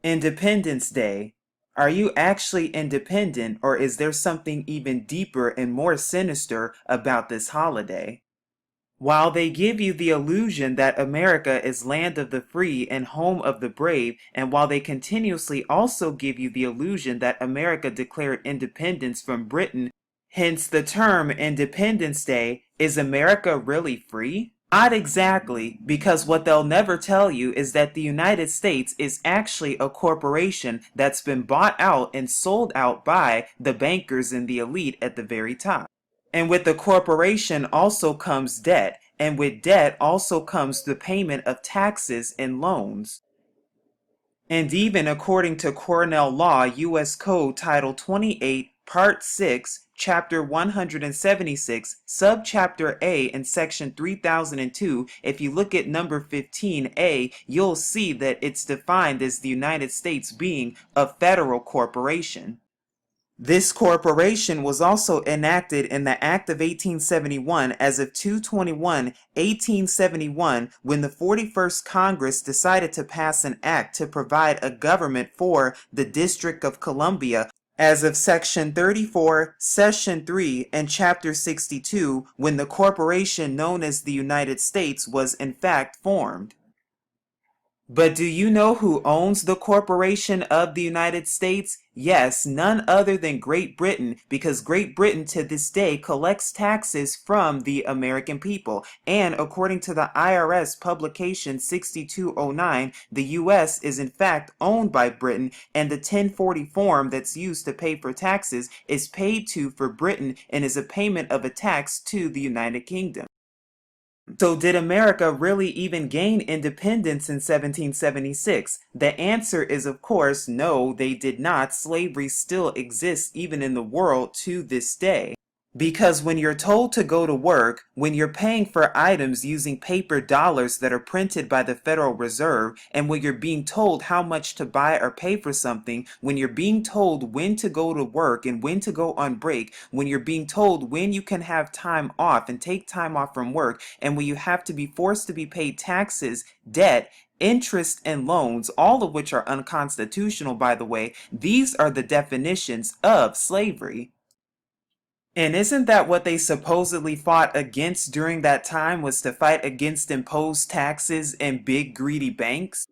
Independence Day. Are you actually independent, or is there something even deeper and more sinister about this holiday? While they give you the illusion that America is land of the free and home of the brave, and while they continuously also give you the illusion that America declared independence from Britain, hence the term Independence Day, is America really free? Not exactly, because what they'll never tell you is that the United States is actually a corporation that's been bought out and sold out by the bankers and the elite at the very top. And with the corporation also comes debt, and with debt also comes the payment of taxes and loans. And even according to Cornell Law, U.S. Code Title 28, Part 6, Chapter 176, Subchapter A in Section 3002, if you look at number 15A, you'll see that it's defined as the United States being a federal corporation. This corporation was also enacted in the Act of 1871 as of 2/21, 1871, when the 41st Congress decided to pass an act to provide a government for the District of Columbia as of Section 34, Session 3, and Chapter 62, when the corporation known as the United States was in fact formed. But do you know who owns the corporation of the United States? Yes, none other than Great Britain, because Great Britain to this day collects taxes from the American people. And according to the IRS publication 6209, the US is in fact owned by Britain, and the 1040 form that's used to pay for taxes is paid to for Britain and is a payment of a tax to the United Kingdom. So did America really even gain independence in 1776? The answer is of course no, they did not. Slavery still exists even in the world to this day. Because when you're told to go to work, when you're paying for items using paper dollars that are printed by the Federal Reserve, and when you're being told how much to buy or pay for something, when you're being told when to go to work and when to go on break, when you're being told when you can have time off and take time off from work, and when you have to be forced to be paid taxes, debt, interest, and loans, all of which are unconstitutional, by the way, these are the definitions of slavery. And isn't that what they supposedly fought against during that time, was to fight against imposed taxes and big greedy banks?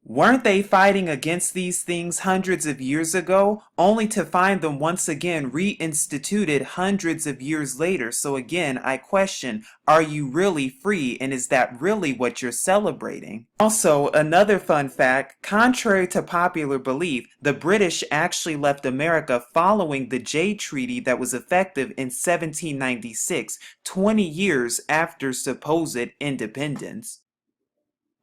Weren't they fighting against these things hundreds of years ago, only to find them once again reinstituted hundreds of years later? So again, I question, are you really free, and is that really what you're celebrating? Also, another fun fact, contrary to popular belief, the British actually left America following the Jay Treaty that was effective in 1796, 20 years after supposed independence.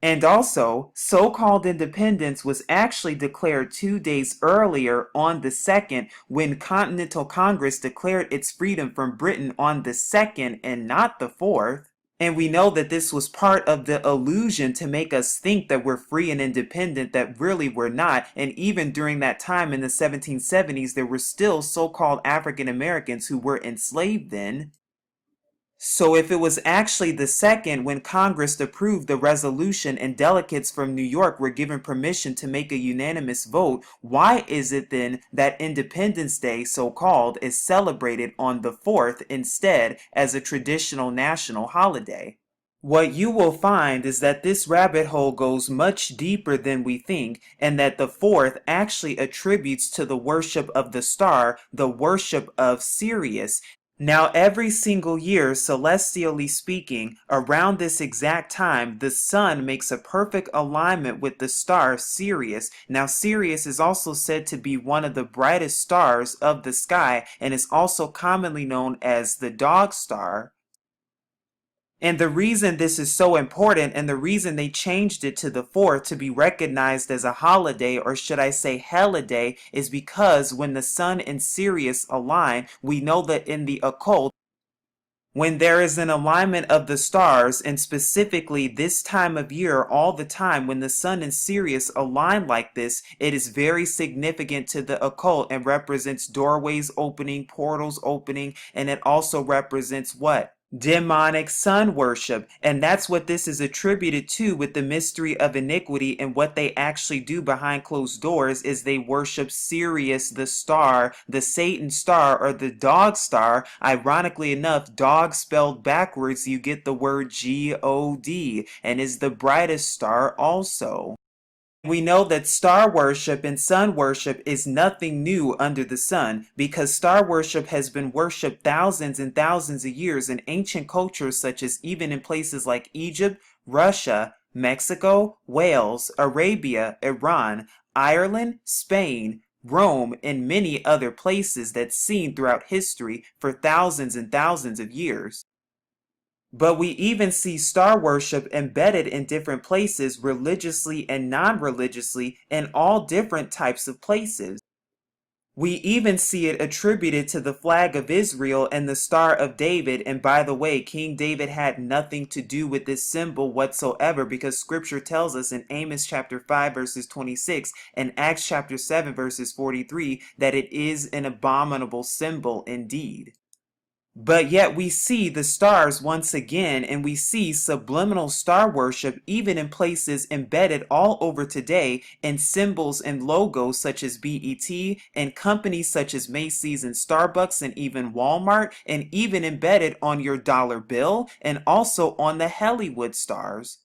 And also, so-called independence was actually declared 2 days earlier on the 2nd, when Continental Congress declared its freedom from Britain on the 2nd and not the 4th. And we know that this was part of the illusion to make us think that we're free and independent, that really we're not. And even during that time in the 1770s, there were still so-called African Americans who were enslaved then. So if it was actually the 2nd when Congress approved the resolution and delegates from New York were given permission to make a unanimous vote, why is it then that Independence Day, so-called, is celebrated on the 4th instead as a traditional national holiday? What you will find is that this rabbit hole goes much deeper than we think, and that the 4th actually attributes to the worship of the star, the worship of Sirius. Now, every single year, celestially speaking, around this exact time, the sun makes a perfect alignment with the star Sirius. Now, Sirius is also said to be one of the brightest stars of the sky, and is also commonly known as the dog star. And the reason this is so important, and the reason they changed it to the 4th to be recognized as a holiday, or should I say holiday, is because when the sun and Sirius align, we know that in the occult, when there is an alignment of the stars, and specifically this time of year, all the time, when the sun and Sirius align like this, it is very significant to the occult and represents doorways opening, portals opening, and it also represents what? demonic sun worship. And that's what this is attributed to with the mystery of iniquity. And what they actually do behind closed doors is they worship Sirius, the star, the Satan star, or the dog star. Ironically enough, dog spelled backwards, you get the word God, and is the brightest star also. We know that star worship and sun worship is nothing new under the sun, because star worship has been worshipped thousands and thousands of years in ancient cultures, such as even in places like Egypt, Russia, Mexico, Wales, Arabia, Iran, Ireland, Spain, Rome, and many other places that's seen throughout history for thousands and thousands of years. But we even see star worship embedded in different places, religiously and non-religiously, in all different types of places. We even see it attributed to the flag of Israel and the Star of David. And by the way, King David had nothing to do with this symbol whatsoever, because scripture tells us in Amos chapter 5 verses 26 and Acts chapter 7 verses 43 that it is an abominable symbol indeed. But yet we see the stars once again, and we see subliminal star worship even in places embedded all over today in symbols and logos such as BET, and companies such as Macy's and Starbucks and even Walmart, and even embedded on your dollar bill and also on the Hollywood stars,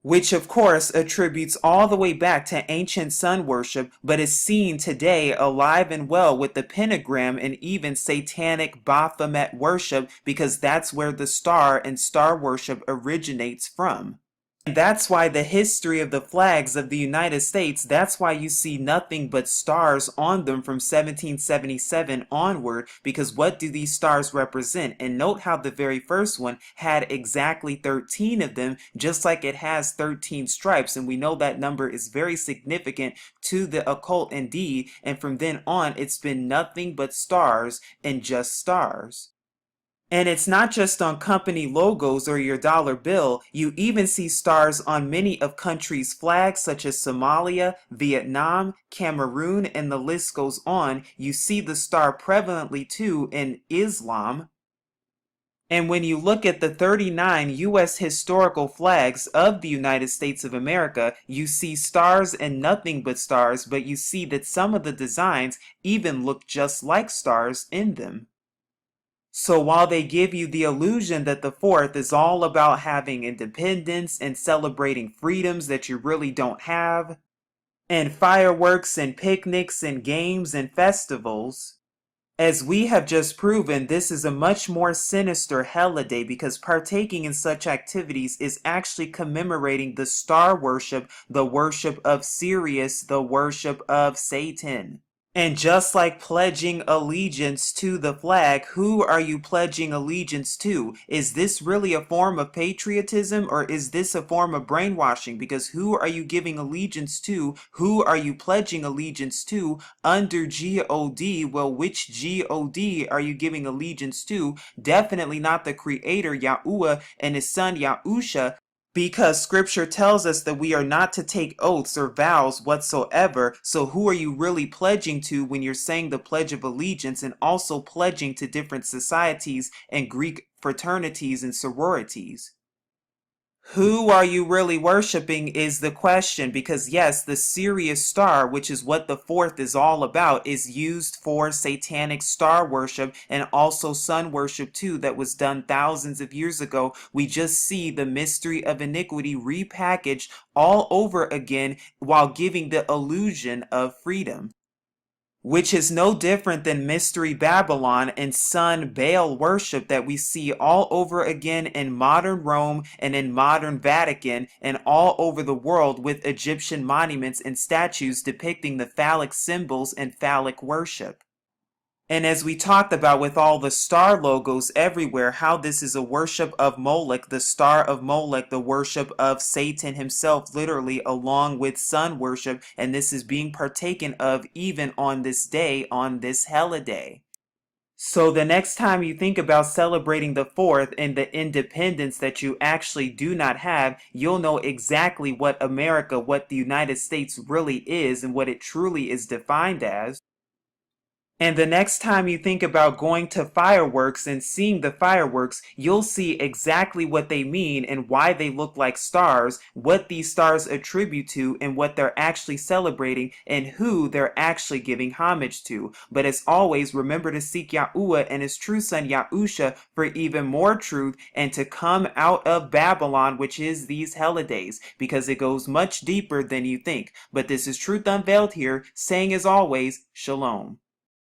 which of course attributes all the way back to ancient sun worship, but is seen today alive and well with the pentagram and even satanic Baphomet worship, because that's where the star and star worship originates from. And that's why the history of the flags of the United States, that's why you see nothing but stars on them from 1777 onward, because what do these stars represent? And note how the very first one had exactly 13 of them, just like it has 13 stripes. And we know that number is very significant to the occult indeed. And from then on, it's been nothing but stars and just stars. And it's not just on company logos or your dollar bill. You even see stars on many of countries' flags such as Somalia, Vietnam, Cameroon, and the list goes on. You see the star prevalently too in Islam. And when you look at the 39 U.S. historical flags of the United States of America, you see stars and nothing but stars, but you see that some of the designs even look just like stars in them. So while they give you the illusion that the 4th is all about having independence and celebrating freedoms that you really don't have, and fireworks and picnics and games and festivals, as we have just proven, this is a much more sinister holiday, because partaking in such activities is actually commemorating the star worship, the worship of Sirius, the worship of Satan. And just like pledging allegiance to the flag, who are you pledging allegiance to? Is this really a form of patriotism, or is this a form of brainwashing? Because who are you giving allegiance to? Who are you pledging allegiance to under God? Well, which God are you giving allegiance to? Definitely not the Creator, Yahuwah, and His Son, Yahusha, because scripture tells us that we are not to take oaths or vows whatsoever. So who are you really pledging to when you're saying the Pledge of Allegiance and also pledging to different societies and Greek fraternities and sororities? Who are you really worshiping is the question, because yes, the Sirius star, which is what the 4th is all about, is used for satanic star worship and also sun worship too, that was done thousands of years ago. We just see the mystery of iniquity repackaged all over again while giving the illusion of freedom, which is no different than Mystery Babylon and Sun Baal worship that we see all over again in modern Rome and in modern Vatican and all over the world, with Egyptian monuments and statues depicting the phallic symbols and phallic worship. And as we talked about with all the star logos everywhere, how this is a worship of Molech, the star of Molech, the worship of Satan himself, literally, along with sun worship. And this is being partaken of even on this day, on this holiday. So the next time you think about celebrating the 4th and the independence that you actually do not have, you'll know exactly what America, what the United States really is, and what it truly is defined as. And the next time you think about going to fireworks and seeing the fireworks, you'll see exactly what they mean and why they look like stars, what these stars attribute to, and what they're actually celebrating, and who they're actually giving homage to. But as always, remember to seek Yahuwah and his true son Yahusha for even more truth and to come out of Babylon, which is these holidays, because it goes much deeper than you think. But this is Truth Unveiled here, saying as always, Shalom.